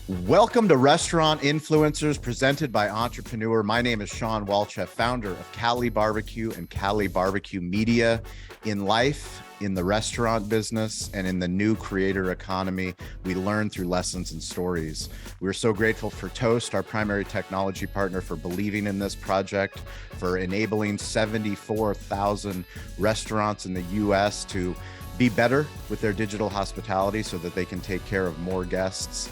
Welcome to Restaurant Influencers presented by Entrepreneur. My name is Sean Walchef, founder of Cali Barbecue and Cali Barbecue Media. In life, in the restaurant business, and in the new creator economy, we learn through lessons and stories. We're so grateful for Toast, our primary technology partner, for believing in this project, for enabling 74,000 restaurants in the US to be better with their digital hospitality so that they can take care of more guests.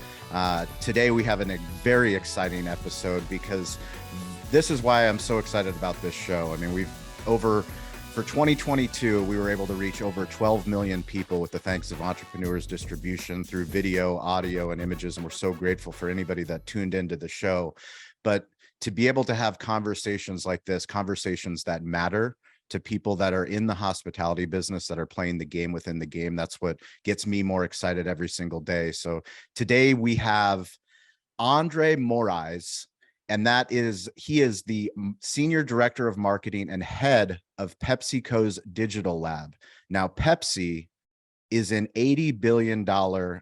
Today we have a very exciting episode because this is why I'm so excited about this show. I mean, for 2022, we were able to reach over 12 million people with the thanks of Entrepreneur's distribution through video, audio, and images. And we're so grateful for anybody that tuned into the show. But to be able to have conversations like this, conversations that matter to people that are in the hospitality business, that are playing the game within the game. That's what gets me more excited every single day. So today we have Andre Morais, and he is the Senior Director of Marketing and head of PepsiCo's Digital Lab. Now, Pepsi is an $80 billion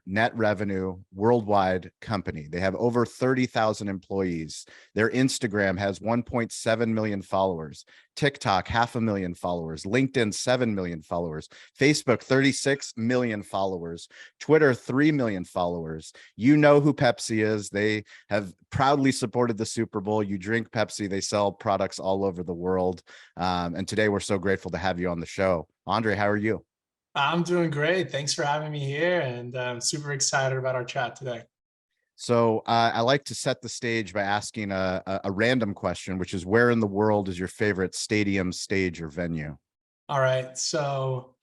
net revenue worldwide company. They have over 30,000 employees. Their Instagram has 1.7 million followers, TikTok, 500,000 followers, LinkedIn, 7 million followers, Facebook, 36 million followers, Twitter, 3 million followers. You know who Pepsi is. They have proudly supported the Super Bowl. You drink Pepsi. They sell products all over the world. And today we're so grateful to have you on the show. Andre, how are you? I'm doing great. Thanks for having me here, and I'm super excited about our chat today. So I like to set the stage by asking a random question, which is, where in the world is your favorite stadium, stage, or venue? All right, so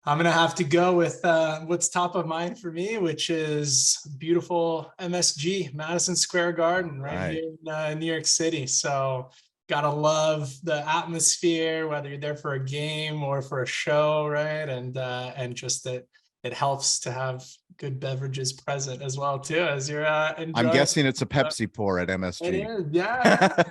I'm gonna have to go with what's top of mind for me, which is beautiful MSG, Madison Square Garden, right here in New York City. So gotta love the atmosphere, whether you're there for a game or for a show, right? And just that it helps to have good beverages present as well too as you're enjoying. I'm guessing it's a Pepsi pour at It MSG. is, yeah.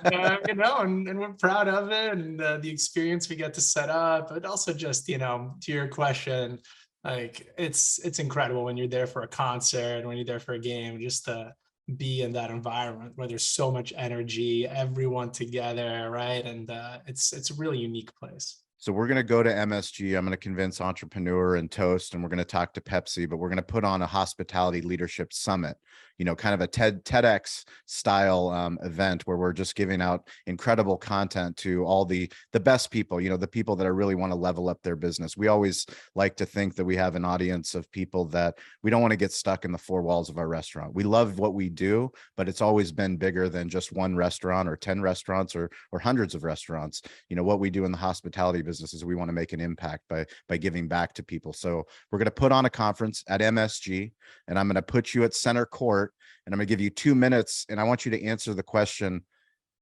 And we're proud of it, and the experience we get to set up, but also just, to your question, like it's incredible when you're there for a concert, when you're there for a game, just to be in that environment where there's so much energy, everyone together, right? And it's a really unique place. So we're going to go to MSG. I'm going to convince Entrepreneur and Toast, and we're going to talk to Pepsi, but we're going to put on a hospitality leadership summit, kind of a TEDx style event where we're just giving out incredible content to all the best people, the people that really want to level up their business. We always like to think that we have an audience of people that we don't want to get stuck in the four walls of our restaurant. We love what we do, but it's always been bigger than just one restaurant or 10 restaurants or hundreds of restaurants. What we do in the hospitality business is we want to make an impact by giving back to people. So we're going to put on a conference at MSG, and I'm going to put you at center court, and I'm going to give you 2 minutes, and I want you to answer the question.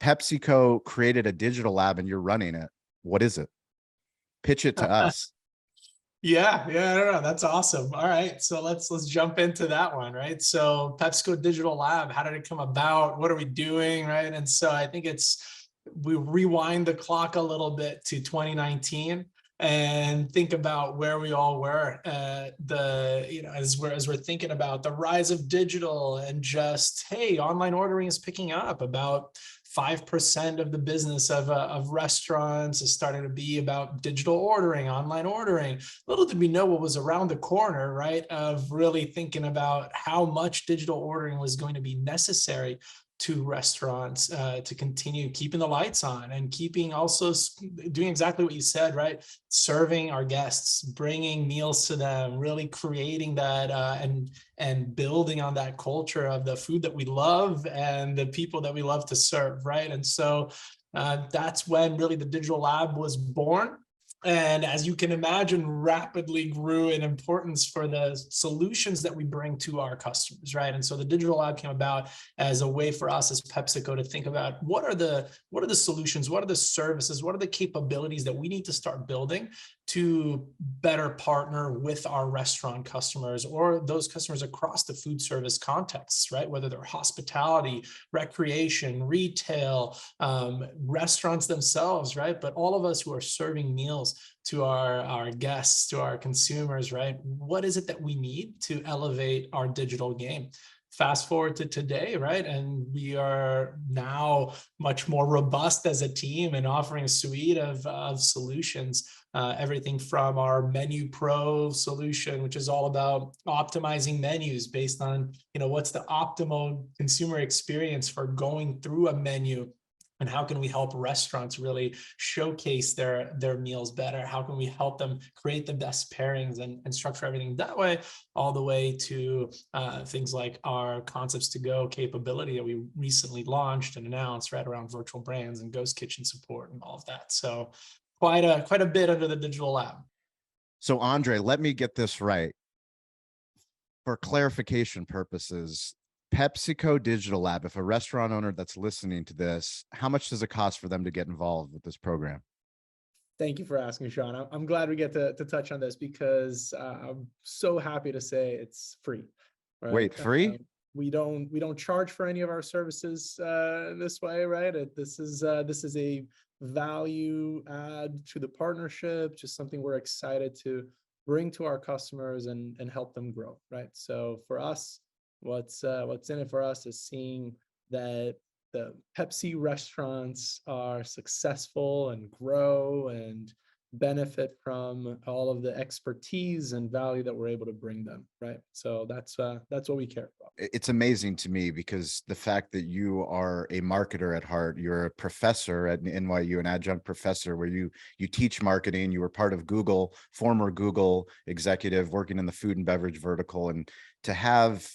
PepsiCo created a digital lab and you're running it. What is it? Pitch it to us. Yeah, I don't know. That's awesome. All right, so let's jump into that one, right? So PepsiCo Digital Lab, how did it come about? What are we doing, right? And so I think we rewind the clock a little bit to 2019 and think about where we all were as we're thinking about the rise of digital, and just, hey, online ordering is picking up. About 5% of the business of restaurants is starting to be about digital ordering, online ordering. Little did we know what was around the corner, right? Of really thinking about how much digital ordering was going to be necessary to restaurants to continue keeping the lights on, and keeping also doing exactly what you said, right? Serving our guests, bringing meals to them, really creating that and building on that culture of the food that we love and the people that we love to serve, right? And so that's when really the Digital Lab was born. And as you can imagine, rapidly grew in importance for the solutions that we bring to our customers, right? And so the Digital Lab came about as a way for us as PepsiCo to think about what are the solutions, what are the services, what are the capabilities that we need to start building to better partner with our restaurant customers, or those customers across the food service contexts, right? Whether they're hospitality, recreation, retail, restaurants themselves, right? But all of us who are serving meals to our guests, to our consumers, right? What is it that we need to elevate our digital game? fast forward to today, right? And we are now much more robust as a team and offering a suite of solutions. Everything from our Menu Pro solution, which is all about optimizing menus based on, what's the optimal consumer experience for going through a menu, and how can we help restaurants really showcase their meals better? How can we help them create the best pairings and structure everything that way, all the way to things like our Concepts to Go capability that we recently launched and announced, right, around virtual brands and ghost kitchen support and all of that. So quite a bit under the Digital Lab. So Andre, let me get this right. For clarification purposes, PepsiCo Digital Lab, if a restaurant owner that's listening to this, how much does it cost for them to get involved with this program? Thank you for asking, Sean. I'm glad we get to touch on this because I'm so happy to say it's free. Right? Wait, free? We don't charge for any of our services this way, right? This is a value add to the partnership, just something we're excited to bring to our customers and help them grow, right? So for us, what's in it for us is seeing that the Pepsi restaurants are successful and grow and benefit from all of the expertise and value that we're able to bring them, right? So that's what we care about. It's amazing to me because the fact that you are a marketer at heart, you're a professor at NYU, an adjunct professor where you teach marketing, you were part of Google, former Google executive working in the food and beverage vertical, and to have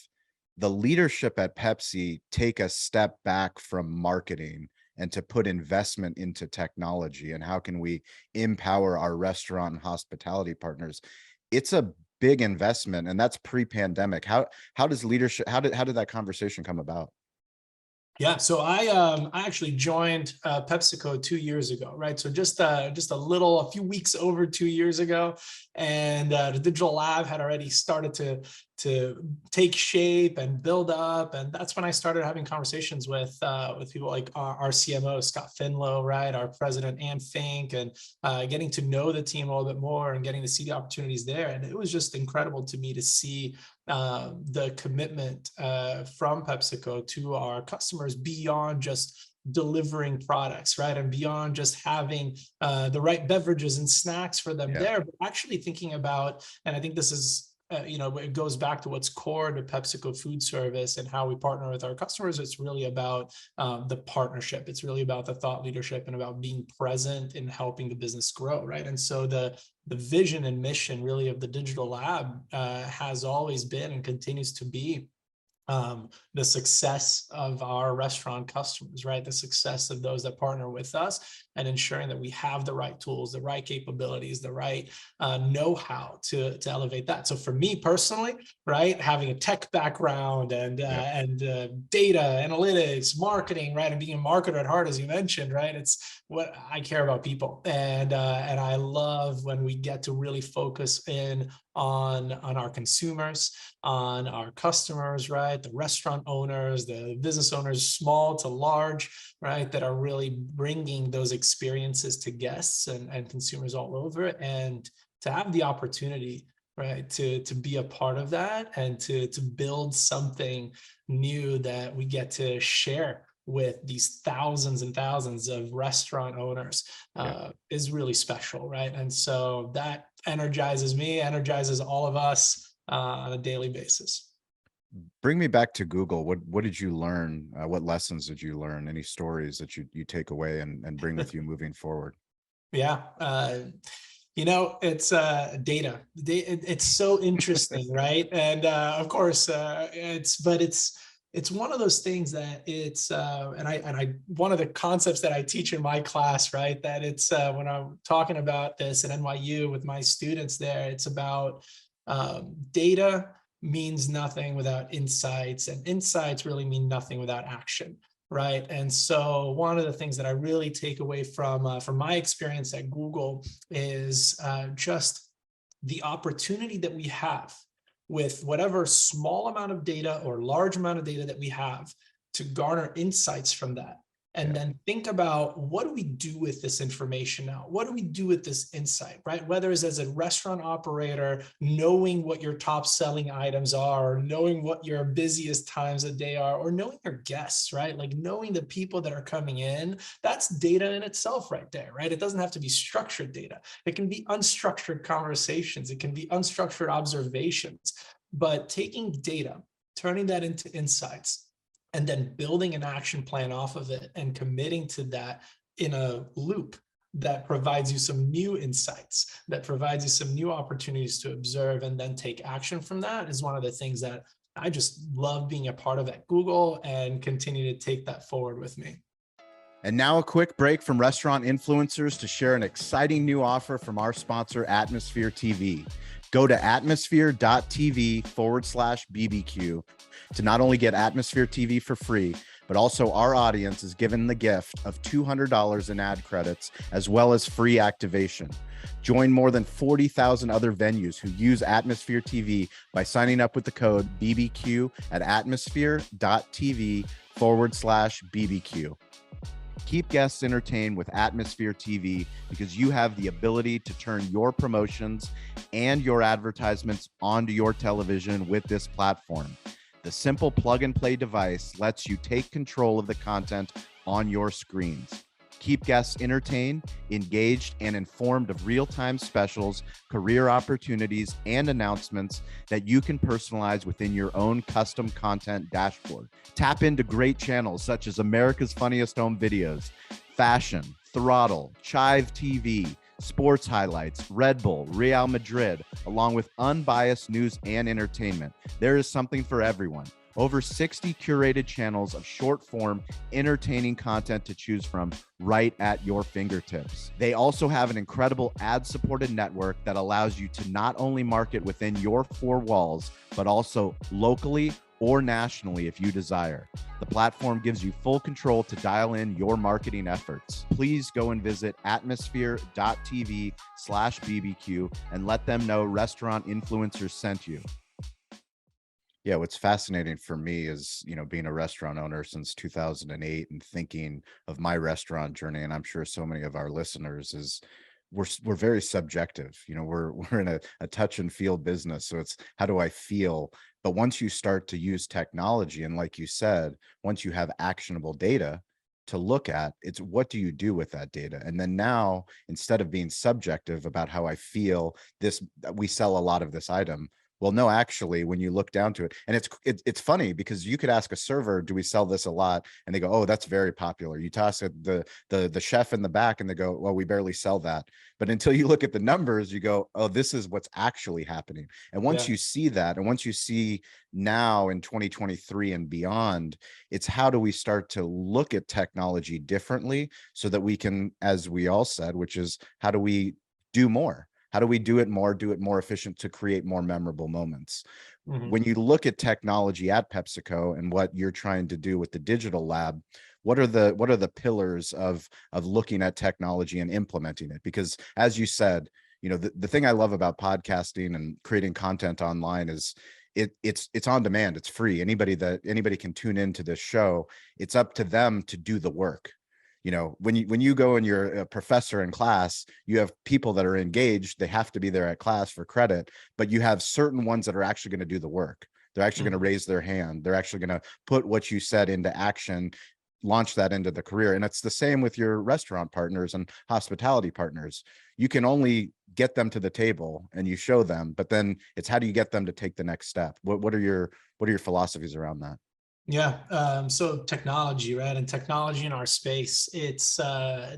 the leadership at Pepsi take a step back from marketing and to put investment into technology and how can we empower our restaurant and hospitality partners. It's a big investment, and that's pre-pandemic. How does leadership, how did that conversation come about? Yeah, so I actually joined PepsiCo 2 years ago, right? So just a few weeks over 2 years ago, and the Digital Lab had already started to take shape and build up, and that's when I started having conversations with people like our CMO Scott Finlow, right, our president Ann Fink, and getting to know the team a little bit more and getting to see the opportunities there. And it was just incredible to me to see the commitment from PepsiCo to our customers beyond just delivering products, right? And beyond just having the right beverages and snacks for them there, but actually thinking about, and I think this is, it goes back to what's core to PepsiCo Food Service and how we partner with our customers. It's really about the partnership. It's really about the thought leadership and about being present in helping the business grow, right? And so the vision and mission really of the Digital Lab has always been and continues to be the success of our restaurant customers, right? The success of those that partner with us and ensuring that we have the right tools, the right capabilities, the right know-how to elevate that. So for me personally, right, having a tech background and data analytics, marketing, right, and being a marketer at heart, as you mentioned, right, it's what I care about people, and I love when we get to really focus in on our consumers, on our customers, right? The restaurant owners, the business owners, small to large, right? That are really bringing those experiences to guests and consumers all over. And to have the opportunity, right, to be a part of that and to build something new that we get to share with these thousands and thousands of restaurant owners is really special, right? And so that energizes me, energizes all of us on a daily basis. Bring me back to Google. What did you learn? What lessons did you learn? Any stories that you take away and bring with you moving forward? Yeah. It's data. It's so interesting, right? And of course, it's one of those things that it's and one of the concepts that I teach in my class, right? That it's when I'm talking about this at NYU with my students there, it's about data means nothing without insights, and insights really mean nothing without action. Right. And so one of the things that I really take away from my experience at Google is just the opportunity that we have with whatever small amount of data or large amount of data that we have to garner insights from that And then think about, what do we do with this information now? What do we do with this insight, right? Whether it's as a restaurant operator, knowing what your top selling items are, or knowing what your busiest times of day are, or knowing your guests, right? Like knowing the people that are coming in, that's data in itself right there, right? It doesn't have to be structured data. It can be unstructured conversations. It can be unstructured observations, but taking data, turning that into insights, and then building an action plan off of it and committing to that in a loop that provides you some new insights, that provides you some new opportunities to observe and then take action from that, is one of the things that I just love being a part of at Google, and continue to take that forward with me. And now a quick break from restaurant influencers to share an exciting new offer from our sponsor, Atmosphere TV. Go to atmosphere.tv/BBQ to not only get Atmosphere TV for free, but also our audience is given the gift of $200 in ad credits, as well as free activation. Join more than 40,000 other venues who use Atmosphere TV by signing up with the code BBQ at atmosphere.tv/BBQ. Keep guests entertained with Atmosphere TV, because you have the ability to turn your promotions and your advertisements onto your television with this platform. The simple plug and play device lets you take control of the content on your screens. Keep guests entertained, engaged, and informed of real-time specials, career opportunities, and announcements that you can personalize within your own custom content dashboard. Tap into great channels such as America's Funniest Home Videos, Fashion, Throttle, Chive TV, Sports Highlights, Red Bull, Real Madrid, along with unbiased news and entertainment. There is something for everyone. Over 60 curated channels of short form, entertaining content to choose from right at your fingertips. They also have an incredible ad supported network that allows you to not only market within your four walls, but also locally or nationally if you desire. The platform gives you full control to dial in your marketing efforts. Please go and visit atmosphere.tv/BBQ and let them know Restaurant Influencers sent you. Yeah, what's fascinating for me is, being a restaurant owner since 2008 and thinking of my restaurant journey, and I'm sure so many of our listeners, is we're very subjective. We're in a touch and feel business, so it's how do I feel? But once you start to use technology, and like you said, once you have actionable data to look at, it's what do you do with that data? And then now, instead of being subjective about how I feel, we sell a lot of this item. Well, no, actually, when you look down to it, and it's funny because you could ask a server, do we sell this a lot? And they go, oh, that's very popular. You toss it the chef in the back and they go, well, we barely sell that. But until you look at the numbers, you go, oh, this is what's actually happening. And once you see that, and once you see now in 2023 and beyond, it's how do we start to look at technology differently so that we can, as we all said, which is how do we do more? How do we do it more efficient to create more memorable moments? Mm-hmm. When you look at technology at PepsiCo and what you're trying to do with the digital lab, what are the pillars of looking at technology and implementing it? Because as you said, the thing I love about podcasting and creating content online is it's on demand. It's free. Anybody can tune into this show. It's up to them to do the work. When you go and you're a professor in class, you have people that are engaged. They have to be there at class for credit, but you have certain ones that are actually going to do the work. They're actually going to raise their hand. They're actually going to put what you said into action, launch that into the career. And it's the same with your restaurant partners and hospitality partners. You can only get them to the table and you show them, but then it's how do you get them to take the next step? What are your philosophies around that? Yeah. So technology, right? And technology in our space, it's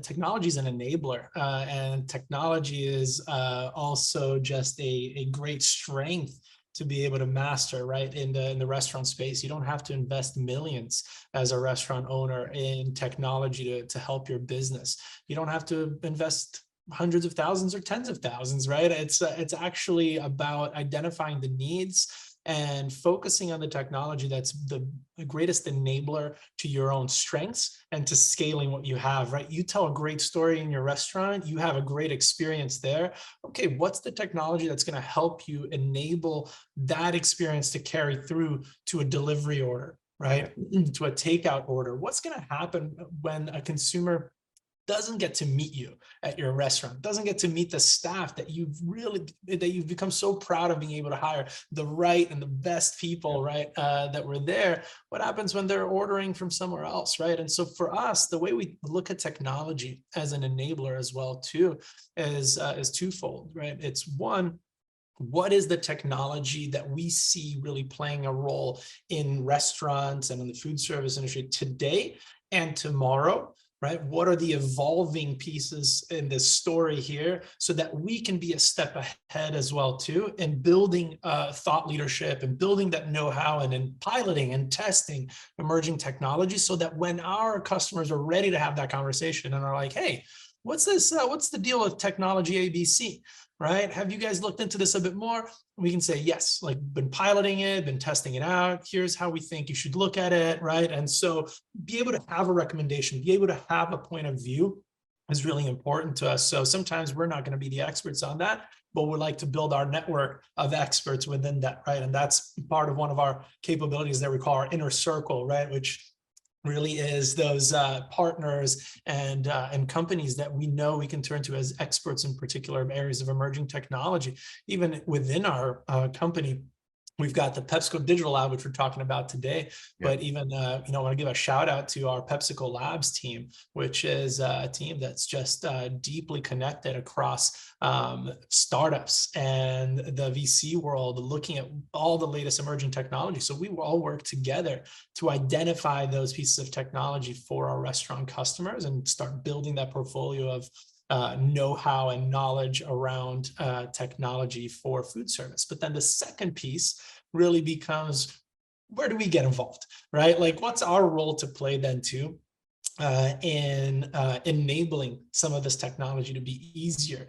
technology is an enabler, and technology is also just a great strength to be able to master, right? In the restaurant space, you don't have to invest millions as a restaurant owner in technology to help your business. You don't have to invest hundreds of thousands or tens of thousands, right? It's actually about identifying the needs and focusing on the technology that's the greatest enabler to your own strengths and to scaling what you have, right? You tell a great story in your restaurant, you have a great experience there. Okay, what's the technology that's going to help you enable that experience to carry through to a delivery order, right, to a takeout order, what's going to happen when a consumer doesn't get to meet you at your restaurant, doesn't get to meet the staff that you've become so proud of being able to hire, the right and the best people, right, that were there? What happens when they're ordering from somewhere else, right? And so for us, the way we look at technology as an enabler as well too is twofold, right? It's one, what is the technology that we see really playing a role in restaurants and in the food service industry today and tomorrow, right? What are the evolving pieces in this story here so that we can be a step ahead as well too, in building thought leadership and building that know-how and in piloting and testing emerging technology so that when our customers are ready to have that conversation and are like, hey, what's this? What's the deal with technology ABC? Right? Have you guys looked into this a bit more? We can say, yes, like been piloting it, been testing it out. Here's how we think you should look at it, right? And so be able to have a recommendation, be able to have a point of view is really important to us. So sometimes we're not going to be the experts on that, but we like to build our network of experts within that, right? And that's part of one of our capabilities that we call our inner circle, right? Which really is those partners and companies that we know we can turn to as experts in particular areas of emerging technology. Even within our company, we've got the PepsiCo Digital Lab, which we're talking about today, but even, I want to give a shout out to our PepsiCo Labs team, which is a team that's just deeply connected across startups and the VC world, looking at all the latest emerging technology. So we all work together to identify those pieces of technology for our restaurant customers and start building that portfolio of know-how and knowledge around technology for food service. But then the second piece really becomes, where do we get involved, right? Like, what's our role to play then too in enabling some of this technology to be easier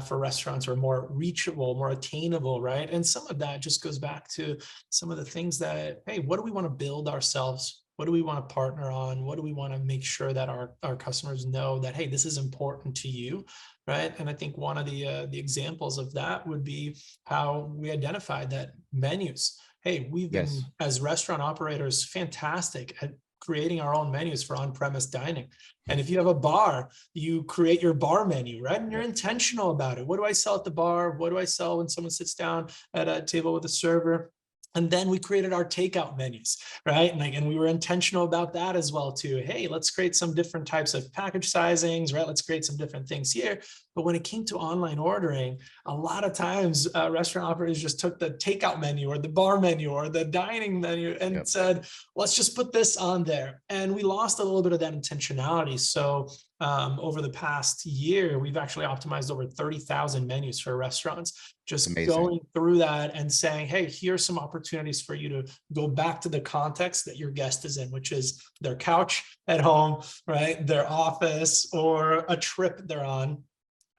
for restaurants, or more reachable, more attainable, right? And some of that just goes back to some of the things that, hey, what do we want to build ourselves? What do we want to partner on? What do we want to make sure that our customers know that, hey, this is important to you, right? And I think one of the examples of that would be how we identified that menus. Hey, we've been, as restaurant operators, fantastic at creating our own menus for on-premise dining. And if you have a bar, you create your bar menu, right? And you're intentional about it. What do I sell at the bar? What do I sell when someone sits down at a table with a server? And then we created our takeout menus, right? And we were intentional about that as well too. Hey, let's create some different types of package sizings, right? Let's create some different things here. But when it came to online ordering, a lot of times restaurant operators just took the takeout menu or the bar menu or the dining menu and said, let's just put this on there. And we lost a little bit of that intentionality. So over the past year, we've actually optimized over 30,000 menus for restaurants, just going through that and saying, hey, here's some opportunities for you to go back to the context that your guest is in, which is their couch at home, right? Their office, or a trip they're on.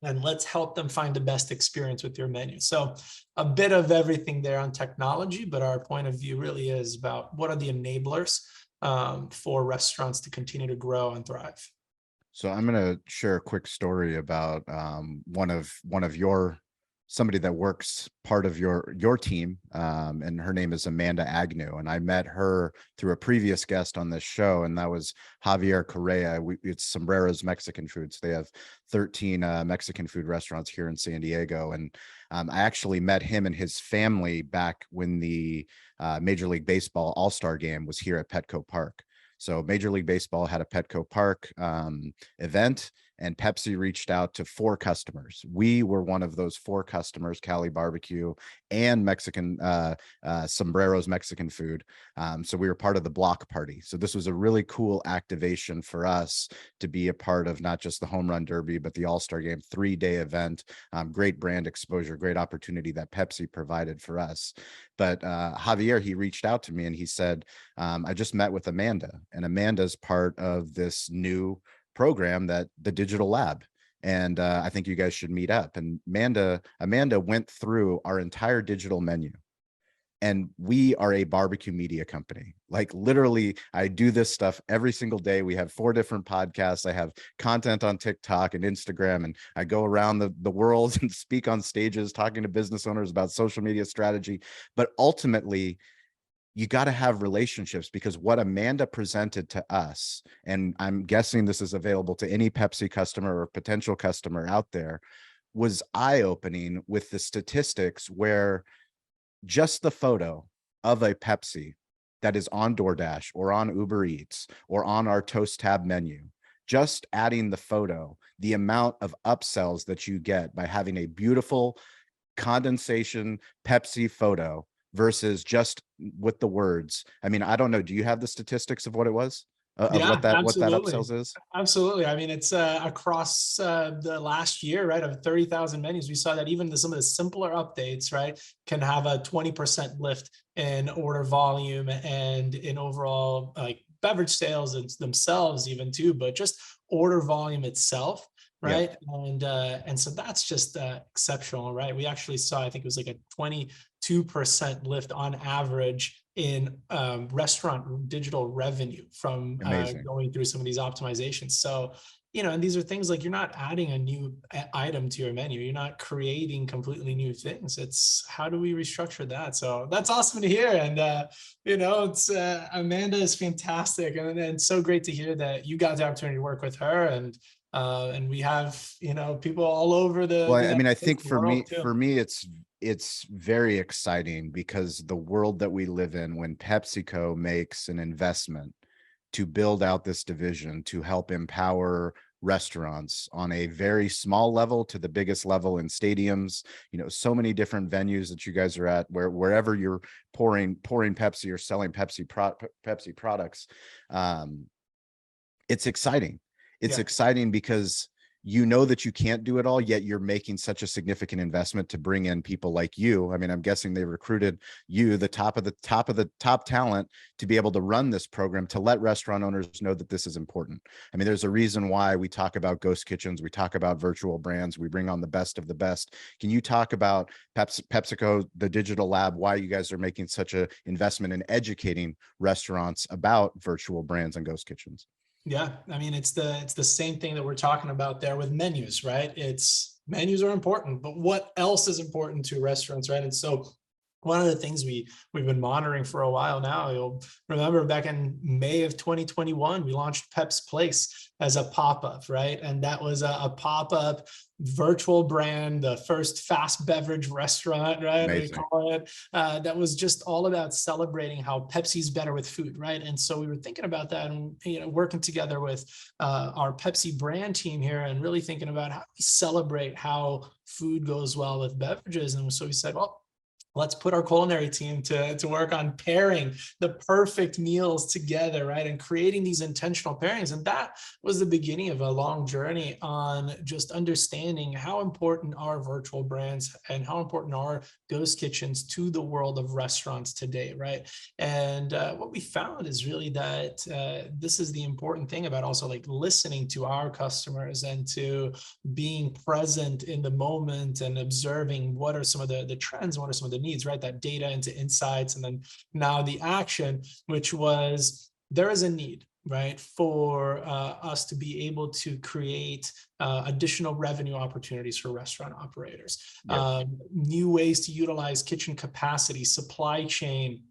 And let's help them find the best experience with your menu. So a bit of everything there on technology, but our point of view really is about what are the enablers for restaurants to continue to grow and thrive. So I'm going to share a quick story about one of your, somebody that works part of your team, and her name is Amanda Agnew, and I met her through a previous guest on this show, and that was Javier Correa. It's Sombreros Mexican Foods. They have 13 Mexican food restaurants here in San Diego, and I actually met him and his family back when the Major League Baseball All-Star Game was here at Petco Park. So Major League Baseball had a Petco Park event, and Pepsi reached out to 4 customers. We were one of those 4 customers, Cali Barbecue and Mexican Sombreros Mexican Food. So we were part of the block party. So this was a really cool activation for us to be a part of, not just the Home Run Derby, but the All-Star Game 3-day event. Great brand exposure, great opportunity that Pepsi provided for us. But Javier, he reached out to me and he said, I just met with Amanda, and Amanda's part of this new program, that the Digital Lab, and I think you guys should meet up. And Amanda went through our entire digital menu, and we are a barbecue media company. Like, literally, I do this stuff every single day. We have 4 different podcasts. I have content on TikTok and Instagram, and I go around the world and speak on stages talking to business owners about social media strategy. But ultimately, you got to have relationships, because what Amanda presented to us, and I'm guessing this is available to any Pepsi customer or potential customer out there, was eye-opening with the statistics where just the photo of a Pepsi that is on DoorDash or on Uber Eats or on our Toast Tab menu, just adding the photo, the amount of upsells that you get by having a beautiful condensation Pepsi photo versus just with the words. I mean, I don't know. Do you have the statistics of what it was? Of Yeah, what that absolutely. upsells is? Absolutely. I mean, it's across the last year, right, of 30,000 menus, we saw that even some of the simpler updates, right, can have a 20% lift in order volume and in overall like beverage sales and themselves even too, but just order volume itself. Yep. Right. And so that's just exceptional, right? We actually saw, I think it was like a 22% lift on average in restaurant digital revenue from Amazing. going through some of these optimizations. So, you know, and these are things like you're not adding a new item to your menu. You're not creating completely new things. It's how do we restructure that? So that's awesome to hear. And, you know, it's Amanda is fantastic. And so great to hear that you got the opportunity to work with her. And we have, you know, people all over the Well, I mean, I think world too. for me, it's very exciting because the world that we live in, when PepsiCo makes an investment to build out this division to help empower restaurants on a very small level to the biggest level in stadiums, you know, so many different venues that you guys are at, wherever you're pouring Pepsi or selling Pepsi products. It's exciting. It's Yeah. exciting because you know that you can't do it all, yet you're making such a significant investment to bring in people like you. I mean, I'm guessing they recruited you, the top of the top talent, to be able to run this program, to let restaurant owners know that this is important. I mean, there's a reason why we talk about ghost kitchens, we talk about virtual brands, we bring on the best of the best. Can you talk about PepsiCo, the digital lab, why you guys are making such an investment in educating restaurants about virtual brands and ghost kitchens? Yeah, I mean, it's the same thing that we're talking about there with menus, right? It's menus are important, but what else is important to restaurants, right? And so one of the things we've been monitoring for a while now, you'll remember back in May of 2021, we launched Pep's Place as a pop-up, right? And that was a pop-up virtual brand, the first fast beverage restaurant, right? Amazing. We call it. That was just all about celebrating how Pepsi's better with food, right? And so we were thinking about that and, you know, working together with our Pepsi brand team here and really thinking about how we celebrate how food goes well with beverages. And so we said, well, let's put our culinary team to work on pairing the perfect meals together, right? And creating these intentional pairings. And that was the beginning of a long journey on just understanding how important are virtual brands and how important are ghost kitchens to the world of restaurants today, right? And what we found is really that this is the important thing about also like listening to our customers and to being present in the moment and observing what are some of the trends, what are some of the needs, right? That data into insights, and then now the action, which was there is a need, right, for us to be able to create additional revenue opportunities for restaurant operators, Yep. new ways to utilize kitchen capacity, supply chain,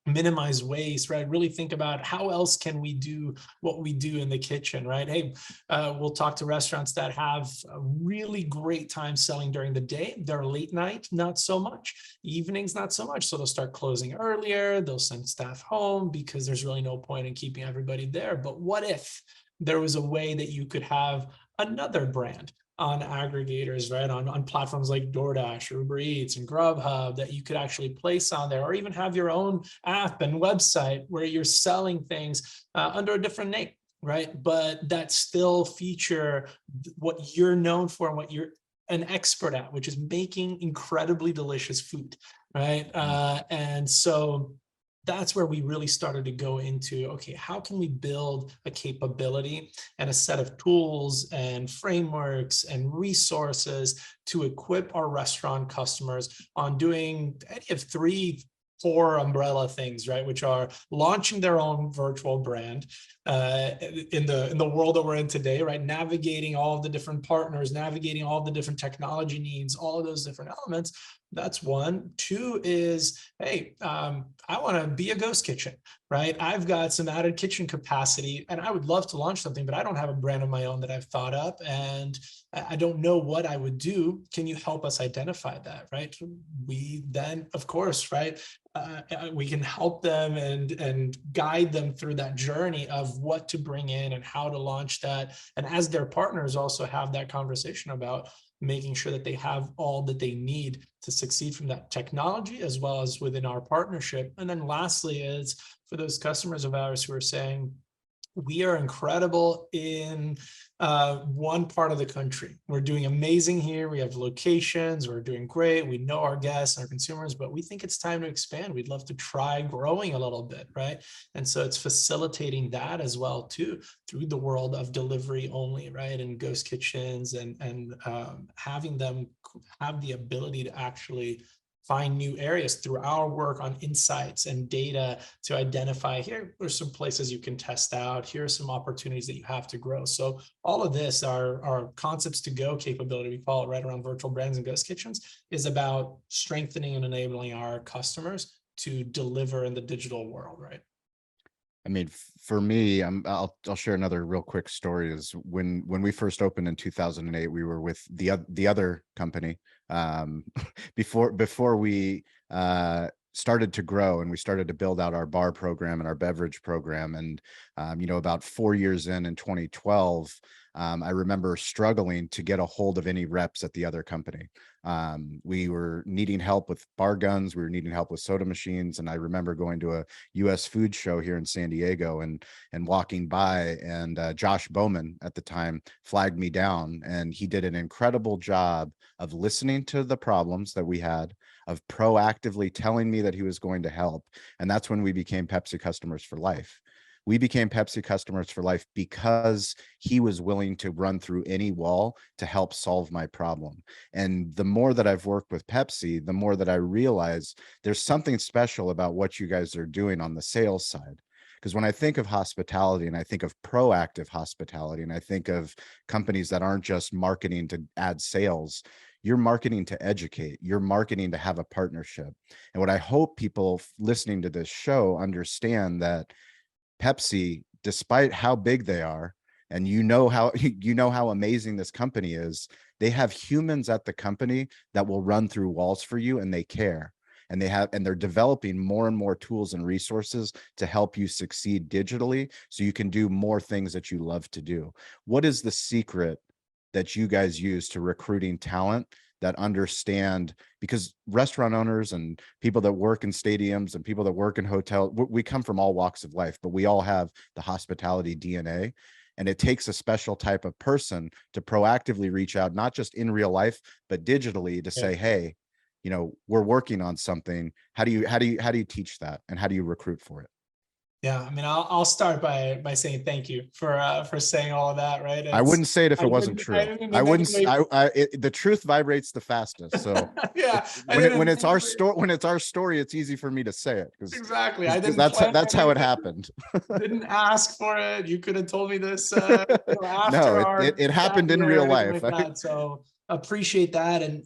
minimize waste, right? Really think about how else can we do what we do in the kitchen, right? Hey, we'll talk to restaurants that have a really great time selling during the day. They're late night, not so much. Evenings, not so much. So they'll start closing earlier. They'll send staff home because there's really no point in keeping everybody there. But what if there was a way that you could have another brand on aggregators, right? On platforms like DoorDash or Uber Eats and Grubhub that you could actually place on there, or even have your own app and website where you're selling things under a different name, right? But that still feature what you're known for and what you're an expert at, which is making incredibly delicious food, right? And so that's where we really started to go into, okay, how can we build a capability and a set of tools and frameworks and resources to equip our restaurant customers on doing any of four umbrella things, right? Which are launching their own virtual brand in the world that we're in today, right? Navigating all of the different partners, navigating all the different technology needs, all of those different elements, That's one. Two is, hey, I want to be a ghost kitchen, right? I've got some added kitchen capacity and I would love to launch something, but I don't have a brand of my own that I've thought up and I don't know what I would do. Can you help us identify that, right? We then, of course, right, we can help them and guide them through that journey of what to bring in and how to launch that. And as their partners also have that conversation about making sure that they have all that they need to succeed from that technology as well as within our partnership. And then lastly is for those customers of ours who are saying, we are incredible in one part of the country. We're doing amazing here. We have locations. We're doing great. We know our guests and our consumers, but we think it's time to expand. We'd love to try growing a little bit, right? And so it's facilitating that as well too through the world of delivery only, right? And ghost kitchens and having them have the ability to actually find new areas through our work on insights and data to identify here are some places you can test out. Here are some opportunities that you have to grow. So all of this, our concepts to go capability, we call it right around virtual brands and ghost kitchens, is about strengthening and enabling our customers to deliver in the digital world, right? I mean, for me, I'll share another real quick story. Is when we first opened in 2008, we were with the other company before we started to grow and we started to build out our bar program and our beverage program. And about 4 years in 2012, I remember struggling to get a hold of any reps at the other company. We were needing help with bar guns. We were needing help with soda machines. And I remember going to a US food show here in San Diego and walking by, and Josh Bowman at the time flagged me down, and he did an incredible job of listening to the problems that we had, of proactively telling me that he was going to help. And that's when we became Pepsi customers for life. We became Pepsi customers for life because he was willing to run through any wall to help solve my problem. And the more that I've worked with Pepsi, the more that I realize there's something special about what you guys are doing on the sales side. Because when I think of hospitality and I think of proactive hospitality and I think of companies that aren't just marketing to add sales, you're marketing to educate, you're marketing to have a partnership. And what I hope people listening to this show understand, that Pepsi, despite how big they are, and how amazing this company is, they have humans at the company that will run through walls for you, and they care. And they're developing more and more tools and resources to help you succeed digitally so you can do more things that you love to do. What is the secret that you guys use to recruiting talent that understand? Because restaurant owners and people that work in stadiums and people that work in hotels, we come from all walks of life, but we all have the hospitality DNA. And it takes a special type of person to proactively reach out, not just in real life, but digitally, to say, hey, we're working on something. How do you teach that, and how do you recruit for it? Yeah, I mean, I'll start by saying thank you for saying all of that, right? I wouldn't say it if it wasn't true. I wouldn't. The truth vibrates the fastest. So yeah, when it's our story, it's easy for me to say it. Exactly. That's how it happened. Didn't ask for it. You could have told me this after. No, it happened in real life. So appreciate that. And,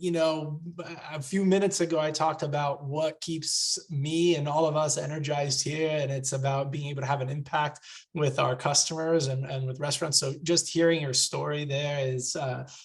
a few minutes ago, I talked about what keeps me and all of us energized here. And it's about being able to have an impact with our customers and with restaurants. So just hearing your story there is,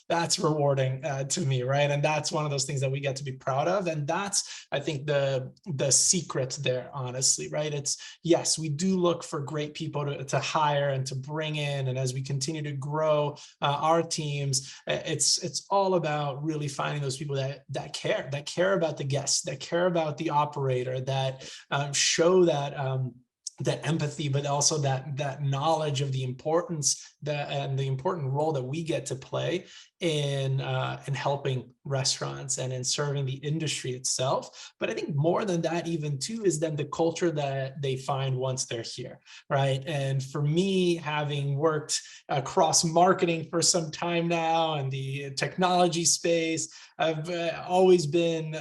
that's rewarding to me, right? And that's one of those things that we get to be proud of. And that's, I think, the secret there, honestly, right? It's, yes, we do look for great people to hire and to bring in. And as we continue to grow our teams, it's all about really finding those people that care about the guests, that care about the operator, that show that empathy, but also that knowledge of the importance and the important role that we get to play in helping restaurants and in serving the industry itself. But I think more than that, even too, is then the culture that they find once they're here, right? And for me, having worked across marketing for some time now and the technology space, I've always been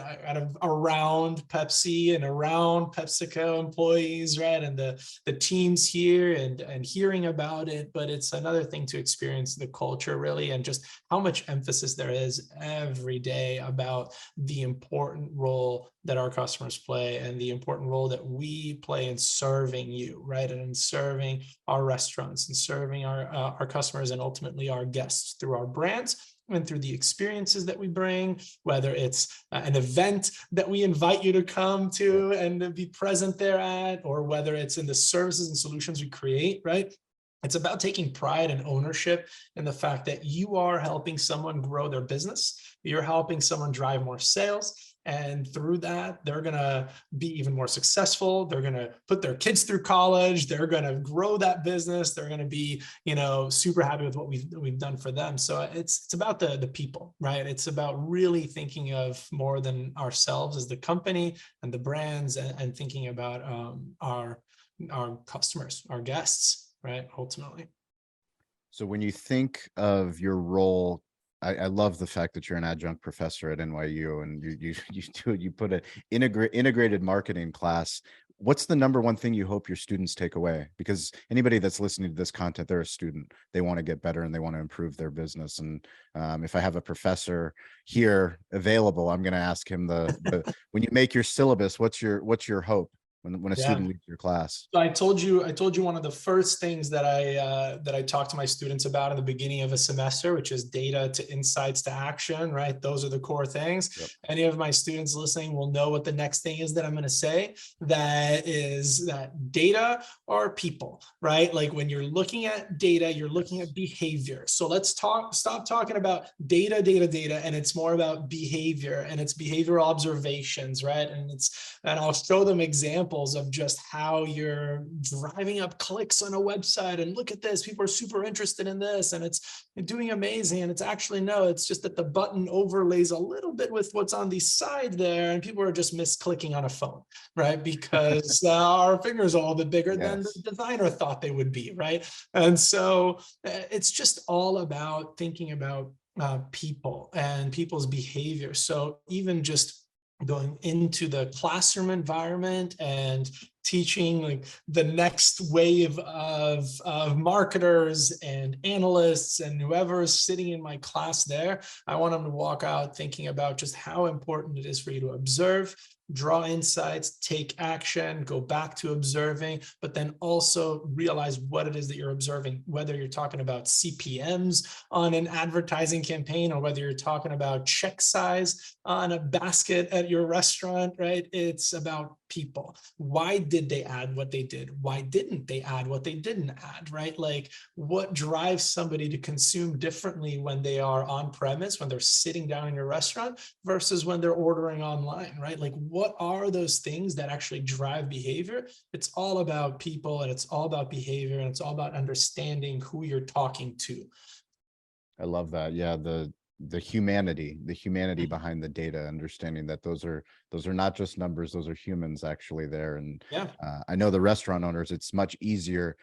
around Pepsi and around PepsiCo employees, right? And the teams here and hearing about it. But it's another thing to experience the culture, really, and just how much emphasis there is every every day about the important role that our customers play and the important role that we play in serving you, right? And in serving our restaurants and serving our customers and ultimately our guests through our brands and through the experiences that we bring, whether it's an event that we invite you to come to and be present there at, or whether it's in the services and solutions we create, right? It's about taking pride and ownership in the fact that you are helping someone grow their business. You're helping someone drive more sales. And through that, they're going to be even more successful. They're going to put their kids through college. They're going to grow that business. They're going to be, super happy with what we've done for them. So it's about the people, right? It's about really thinking of more than ourselves as the company and the brands, and thinking about our customers, our guests, right? Ultimately. So when you think of your role, I love the fact that you're an adjunct professor at NYU and you put an integrated marketing class. What's the number one thing you hope your students take away? Because anybody that's listening to this content, they're a student. They want to get better and they want to improve their business. And if I have a professor here available, I'm going to ask him when you make your syllabus, what's your hope when a student leaves your class? So I told you one of the first things that I talk to my students about in the beginning of a semester, which is data to insights to action, right? Those are the core things. Yep. Any of my students listening will know what the next thing is that I'm going to say. That is that data are people, right? Like when you're looking at data, you're looking at behavior. So let's stop talking about data, and it's more about behavior, and it's behavioral observations, right? And I'll show them examples of just how you're driving up clicks on a website, and look at this, people are super interested in this and it's doing amazing, and it's just that the button overlays a little bit with what's on the side there, and people are just misclicking on a phone, right? Because our fingers are a little bit bigger than the designer thought they would be, right? And so it's just all about thinking about people and people's behavior. So even just going into the classroom environment and teaching like the next wave of marketers and analysts and whoever is sitting in my class there, I want them to walk out thinking about just how important it is for you to observe, draw insights, take action, go back to observing, but then also realize what it is that you're observing, whether you're talking about CPMs on an advertising campaign or whether you're talking about check size on a basket at your restaurant, right? It's about people. Why did they add what they did? Why didn't they add what they didn't add, right? Like what drives somebody to consume differently when they are on premise, when they're sitting down in your restaurant versus when they're ordering online, right? Like what are those things that actually drive behavior? It's all about people, and it's all about behavior, and it's all about understanding who you're talking to. I love that. Yeah, the humanity behind the data, understanding that those are not just numbers, those are humans actually there. And I know the restaurant owners, it's much easier.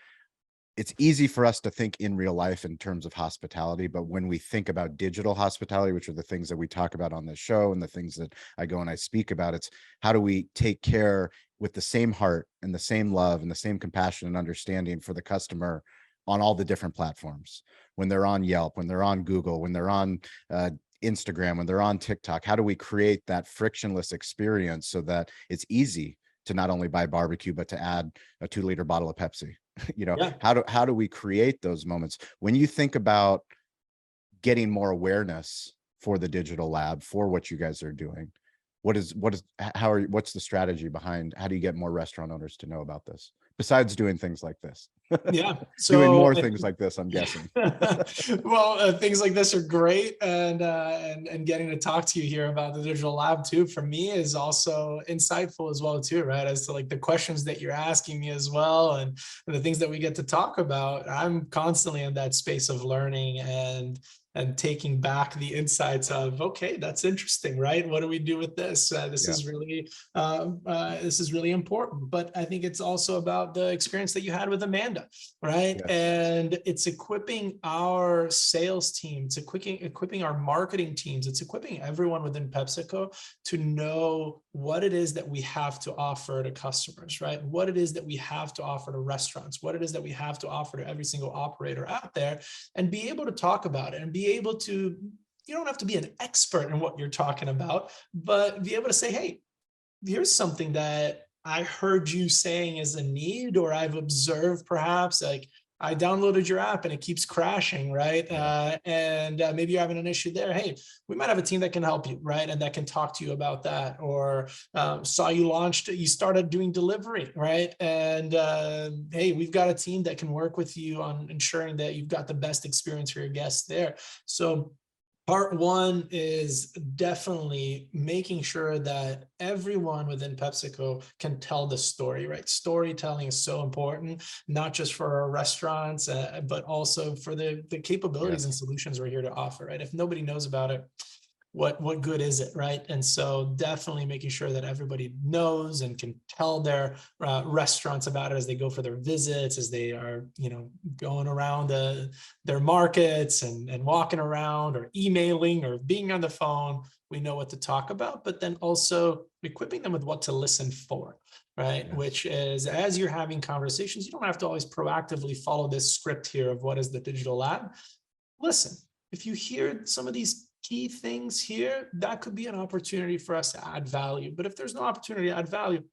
It's easy for us to think in real life in terms of hospitality, but when we think about digital hospitality, which are the things that we talk about on this show and the things that I go and I speak about, it's how do we take care with the same heart and the same love and the same compassion and understanding for the customer on all the different platforms, when they're on Yelp, when they're on Google, when they're on Instagram, when they're on TikTok. How do we create that frictionless experience so that it's easy to not only buy barbecue, but to add a 2-liter bottle of Pepsi? How do we create those moments? When you think about getting more awareness for the digital lab, for what you guys are doing, what's the strategy behind, how do you get more restaurant owners to know about this besides doing things like this? So doing more things like this, I'm guessing. Well, things like this are great, and getting to talk to you here about the digital lab too, for me, is also insightful as well too, right? As to like the questions that you're asking me as well, and the things that we get to talk about. I'm constantly in that space of learning and taking back the insights of, okay, that's interesting, right? What do we do with this? This is really important. But I think it's also about the experience that you had with Amanda, right? Yes. And it's equipping our sales team, it's equipping our marketing teams, it's equipping everyone within PepsiCo to know what it is that we have to offer to customers, right? What it is that we have to offer to restaurants, what it is that we have to offer to every single operator out there, and be able to talk about it and be able to you don't have to be an expert in what you're talking about, but be able to say, hey, here's something that I heard you saying is a need, or I've observed perhaps like I downloaded your app and it keeps crashing, right? And maybe you're having an issue there. Hey, we might have a team that can help you, right? And that can talk to you about that. Or saw you started doing delivery, right? And hey, we've got a team that can work with you on ensuring that you've got the best experience for your guests there. So part one is definitely making sure that everyone within PepsiCo can tell the story, right? Storytelling is so important, not just for our restaurants, but also for the capabilities and Yes. solutions we're here to offer, right? If nobody knows about it, what good is it, right? And so definitely making sure that everybody knows and can tell their restaurants about it as they go for their visits, as they are, going around their markets and walking around or emailing or being on the phone. We know what to talk about, but then also equipping them with what to listen for, right? Yes. Which is, as you're having conversations, you don't have to always proactively follow this script here of what is the digital lab. Listen, if you hear some of these key things here, that could be an opportunity for us to add value. But if there's no opportunity to add value,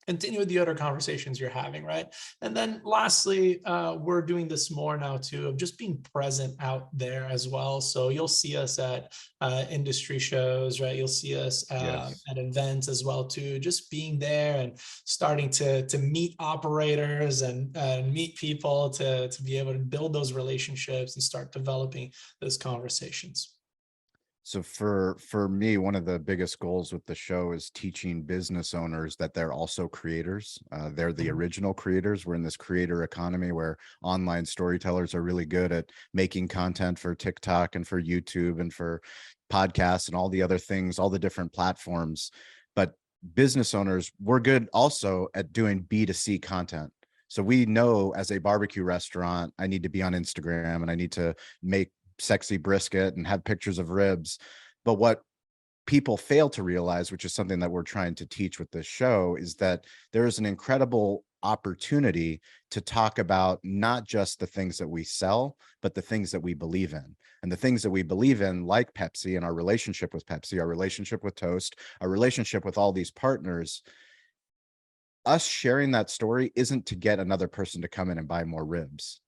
continue with the other conversations you're having, right? And then lastly, we're doing this more now too, of just being present out there as well. So you'll see us at industry shows, right? You'll see us Yes. at events as well too, just being there and starting to meet operators and meet people to be able to build those relationships and start developing those conversations. So for me, one of the biggest goals with the show is teaching business owners that they're also creators. They're the Mhm. original creators. We're in this creator economy where online storytellers are really good at making content for TikTok and for YouTube and for podcasts and all the other things, all the different platforms. But business owners, we're good also at doing B2C content. So we know as a barbecue restaurant, I need to be on Instagram and I need to make sexy brisket and have pictures of ribs. But what people fail to realize, which is something that we're trying to teach with this show, is that there is an incredible opportunity to talk about not just the things that we sell, but the things that we believe in. And the things that we believe in, like Pepsi and our relationship with Pepsi, our relationship with Toast, our relationship with all these partners, us sharing that story isn't to get another person to come in and buy more ribs.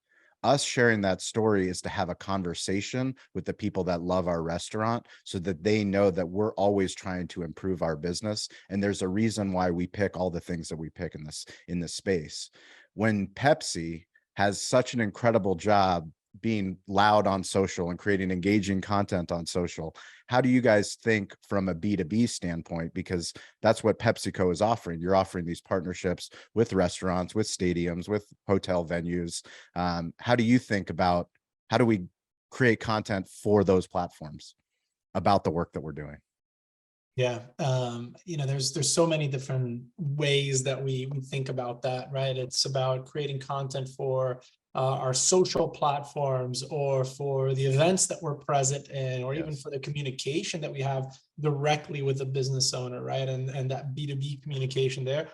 Us sharing that story is to have a conversation with the people that love our restaurant so that they know that we're always trying to improve our business. And there's a reason why we pick all the things that we pick in this space. When Pepsi has such an incredible job being loud on social and creating engaging content on social, how do you guys think from a B2B standpoint? Because that's what PepsiCo is offering. You're offering these partnerships with restaurants, with stadiums, with hotel venues. How do you think about how do we create content for those platforms about the work that we're doing? Yeah, there's so many different ways that we think about that, right? It's about creating content for our social platforms, or for the events that we're present in, or even Yes. for the communication that we have directly with the business owner, right? And that B2B communication there.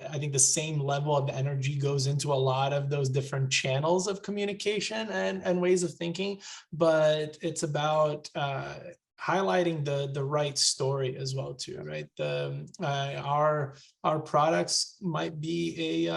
I think the same level of energy goes into a lot of those different channels of communication and ways of thinking, but it's about highlighting the right story as well too, right? Our products might be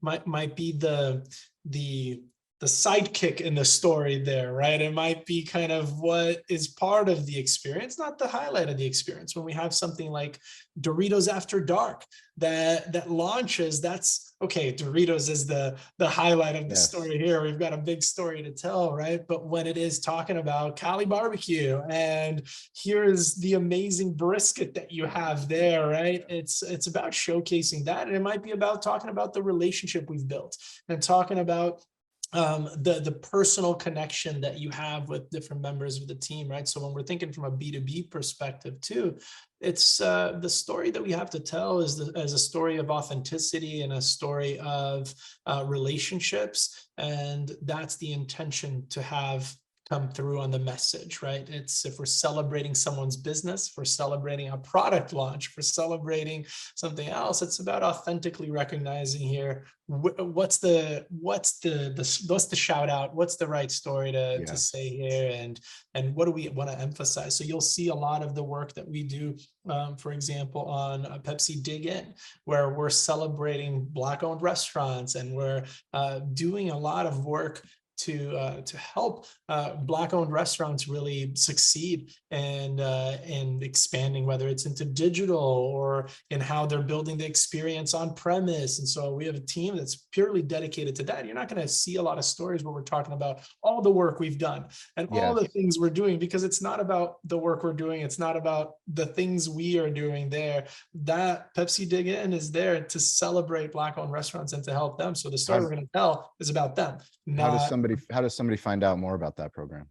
might be the the sidekick in the story there, right? It might be kind of what is part of the experience, not the highlight of the experience. When we have something like Doritos After Dark that launches, that's okay. Doritos is the highlight of the Yes. story here. We've got a big story to tell, right? But when it is talking about Cali barbecue and here's the amazing brisket that you have there, right? It's about showcasing that, and it might be about talking about the relationship we've built and talking about the personal connection that you have with different members of the team, right? So when we're thinking from a B2B perspective too, it's the story that we have to tell is as a story of authenticity and a story of relationships, and that's the intention to have come through on the message, right? It's if we're celebrating someone's business, if we're celebrating a product launch, if we're celebrating something else, it's about authentically recognizing here what's the shout out, what's the right story to Yes. say here, and what do we want to emphasize. So you'll see a lot of the work that we do, for example, on Pepsi Dig In, where we're celebrating Black owned restaurants, and we're doing a lot of work to help Black owned restaurants really succeed and expanding, whether it's into digital or in how they're building the experience on premise. And so we have a team that's purely dedicated to that. You're not going to see a lot of stories where we're talking about all the work we've done and all Yes. the things we're doing, because it's not about the work we're doing. It's not about the things we are doing there. That Pepsi Dig In is there to celebrate Black owned restaurants and to help them. So the story we're going to tell is about them, How does not somebody find out more about that program?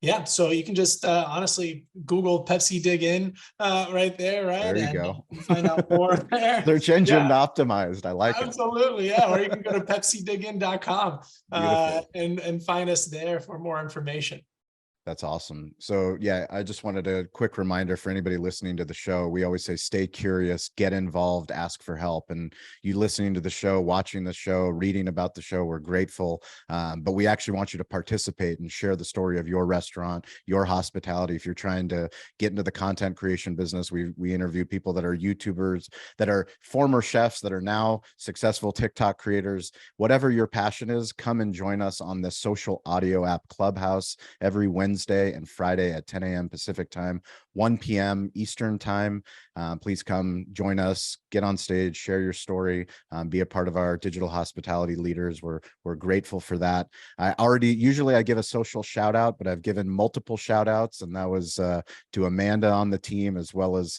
yeah, so you can just honestly Google Pepsi Dig In right there, right? There you And go. you can find out more there. Search engine Yeah, optimized. I like it. absolutely. Yeah, or you can go to pepsidigin.com Beautiful. and find us there for more information. That's awesome. So yeah, I just wanted a quick reminder for anybody listening to the show. We always say, stay curious, get involved, ask for help. And you listening to the show, watching the show, reading about the show, we're grateful. But we actually want you to participate and share the story of your restaurant, your hospitality. If you're trying to get into the content creation business, we interview people that are YouTubers, that are former chefs, that are now successful TikTok creators. Whatever your passion is, come and join us on the social audio app Clubhouse every Wednesday and Friday at 10 a.m. Pacific time, 1 p.m. Eastern time. Please come join us, get on stage, share your story, be a part of our digital hospitality leaders. We're grateful for that. Usually I give a social shout out, but I've given multiple shout outs, and that was to Amanda on the team, as well as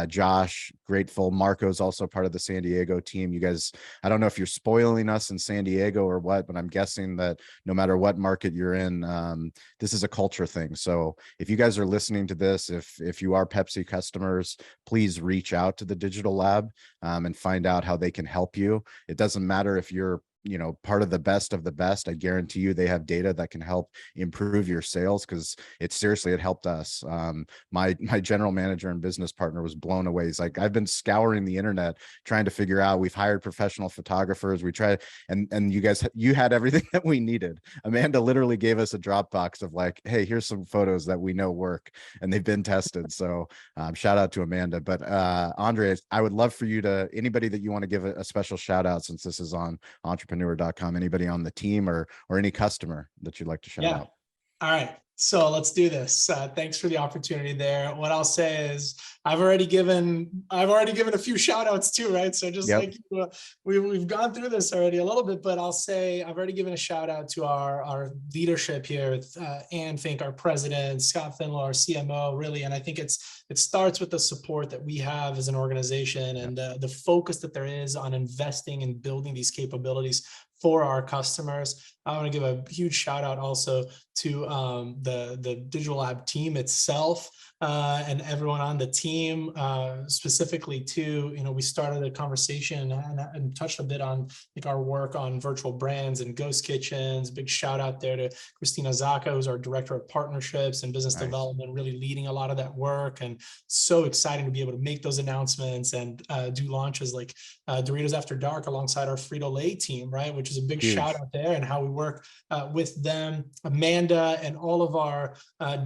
Josh. Grateful. Marco's also part of the San Diego team. You guys, I don't know if you're spoiling us in San Diego or what, but I'm guessing that no matter what market you're in, this is a culture thing. So if you guys are listening to this, if you are Pepsi customers, please reach out to the Digital Lab and find out how they can help you. It doesn't matter if you're part of the best of the best. I guarantee you they have data that can help improve your sales, because it helped us. My general manager and business partner was blown away. He's like, I've been scouring the internet trying to figure out, we've hired professional photographers, we tried, and you had everything that we needed. Amanda literally gave us a Dropbox of like, hey, here's some photos that we know work and they've been tested. So shout out to Amanda. But Andre, I would love for you to, anybody that you want to give a special shout out, since this is on Entrepreneur.com, anybody on the team or any customer that you'd like to shout out. All right, so let's do this. Thanks for the opportunity there. What I'll say is I've already given a few shout outs too, right? So just like we've gone through this already a little bit, but I'll say I've already given a shout out to our leadership here, Ann Fink, our president, Scott Finlow, our CMO, really. And I think it starts with the support that we have as an organization and the focus that there is on investing and building these capabilities for our customers. I want to give a huge shout out also to the Digital Lab team itself and everyone on the team, specifically too. We started a conversation and touched a bit on like our work on virtual brands and ghost kitchens. Big shout out there to Christina Zaka, who's our director of partnerships and business development, really leading a lot of that work, and so exciting to be able to make those announcements and do launches like Doritos After Dark alongside our Frito-Lay team, right? Which is a big shout out there, and how we work with them, Amanda, and all of our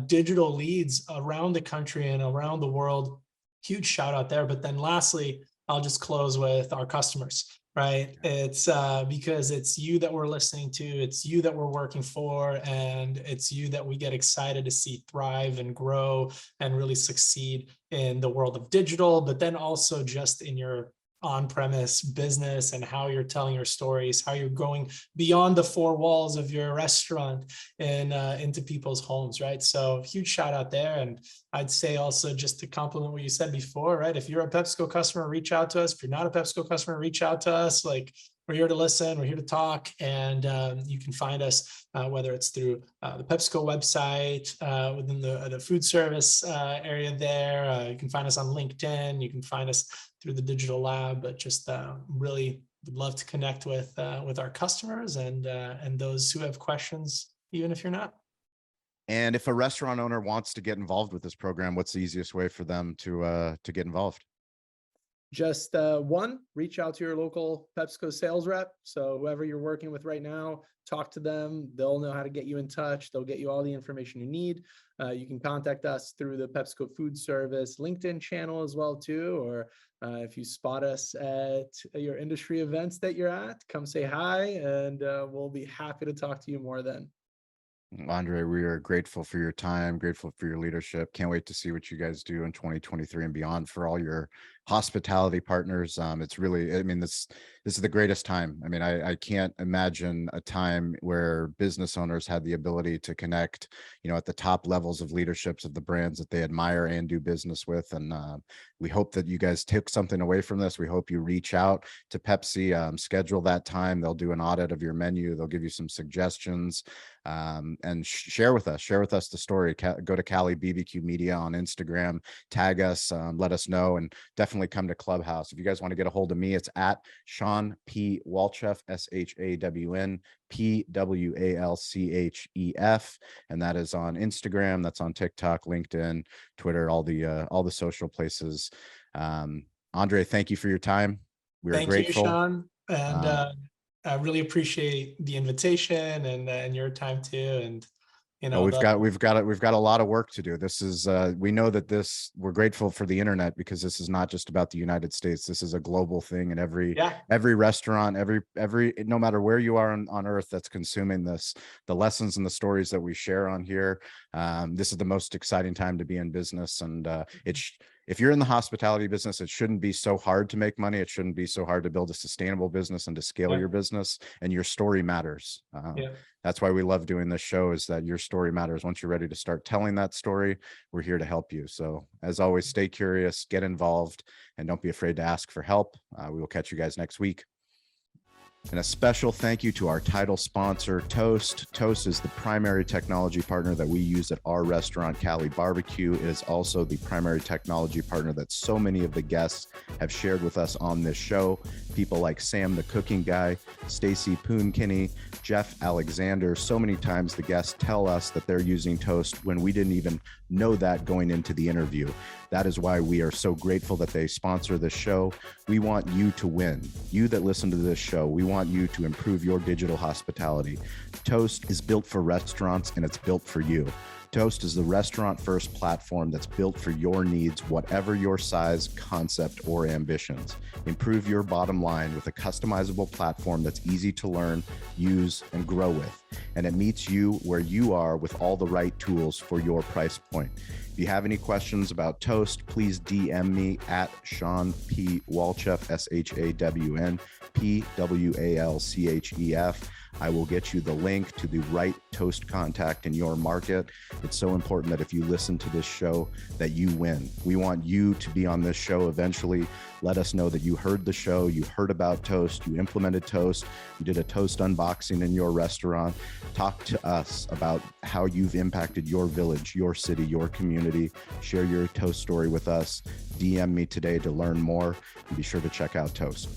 digital leads around the country and around the world. Huge shout out there. But then lastly, I'll just close with our customers, right? It's because it's you that we're listening to, it's you that we're working for, and it's you that we get excited to see thrive and grow and really succeed in the world of digital, but then also just in your on-premise business and how you're telling your stories, how you're going beyond the four walls of your restaurant and into people's homes, right? So huge shout out there. And I'd say also, just to complement what you said before, right? If you're a PepsiCo customer, reach out to us. If you're not a PepsiCo customer, reach out to us. Like, we're here to listen, we're here to talk, and you can find us, whether it's through the PepsiCo website, within the food service area there. You can find us on LinkedIn, you can find us through the Digital Lab, but just really would love to connect with our customers and those who have questions, even if you're not. And if a restaurant owner wants to get involved with this program, what's the easiest way for them to get involved? Just one, reach out to your local PepsiCo sales rep. So whoever you're working with right now, talk to them. They'll know how to get you in touch. They'll get you all the information you need. You can contact us through the PepsiCo Food Service LinkedIn channel as well too, or if you spot us at your industry events that you're at, come say hi, and we'll be happy to talk to you more then. Andre, we are grateful for your time, grateful for your leadership. Can't wait to see what you guys do in 2023 and beyond for all your hospitality partners. It's really, I mean, this is the greatest time. I mean, I can't imagine a time where business owners had the ability to connect, at the top levels of leaderships of the brands that they admire and do business with. And we hope that you guys took something away from this. We hope you reach out to Pepsi, schedule that time. They'll do an audit of your menu. They'll give you some suggestions, and share with us the story. Go to Cali BBQ Media on Instagram, tag us, let us know, and definitely come to Clubhouse. If you guys want to get a hold of me, it's at Shawn P. Walchef, ShawnPWalchef, and that is on Instagram, that's on TikTok, LinkedIn, Twitter, all the social places. Andre, thank you for your time. We are grateful. Thank you, Shawn, and I really appreciate the invitation and your time too. And we've got a lot of work to do. This is we know that we're grateful for the internet, because this is not just about the United States. This is a global thing, and every restaurant, every no matter where you are on earth that's consuming this, the lessons and the stories that we share on here, this is the most exciting time to be in business. And if you're in the hospitality business, it shouldn't be so hard to make money. It shouldn't be so hard to build a sustainable business and to scale your business, and your story matters. That's why we love doing this show, is that your story matters. Once you're ready to start telling that story, we're here to help you. So as always, stay curious, get involved, and don't be afraid to ask for help. We will catch you guys next week. And a special thank you to our title sponsor, Toast. Toast is the primary technology partner that we use at our restaurant, Cali BBQ. It is also the primary technology partner that so many of the guests have shared with us on this show. People like Sam the Cooking Guy, Stacy Poonkinney, Jeff Alexander. So many times the guests tell us that they're using Toast when we didn't even know that going into the interview. That is why we are so grateful that they sponsor this show. We want you to win. You that listen to this show, we want you to improve your digital hospitality. Toast is built for restaurants, and it's built for you. Toast is the restaurant-first platform that's built for your needs, whatever your size, concept, or ambitions. Improve your bottom line with a customizable platform that's easy to learn, use, and grow with. And it meets you where you are with all the right tools for your price point. If you have any questions about Toast, please DM me at Shawn P. Walchef, ShawnPWalchef. I will get you the link to the right Toast contact in your market. It's so important that if you listen to this show, that you win. We want you to be on this show eventually. Let us know that you heard the show, you heard about Toast, you implemented Toast, you did a Toast unboxing in your restaurant. Talk to us about how you've impacted your village, your city, your community. Share your Toast story with us. DM me today to learn more, and be sure to check out Toast.